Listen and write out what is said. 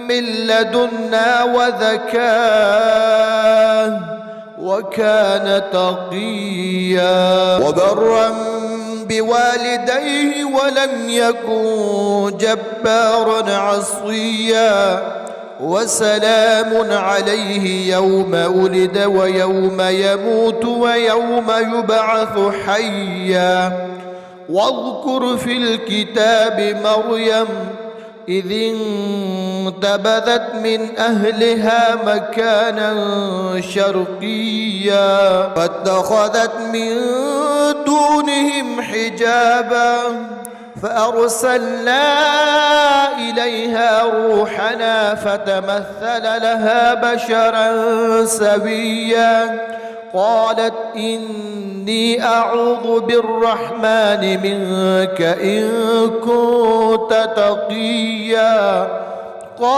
من لدنا وزكاة وكان تقيا وبرا بوالديه ولم يكن جبارا عصيا وسلام عليه يوم ولد ويوم يموت ويوم يبعث حيا واذكر في الكتاب مريم إذ انتبذت من أهلها مكانا شرقيا فاتخذت من دونهم حجابا فأرسلنا إليها روحنا فتمثل لها بشرا سويا قالت إني أعوذ بالرحمن منك إن كنت تقيا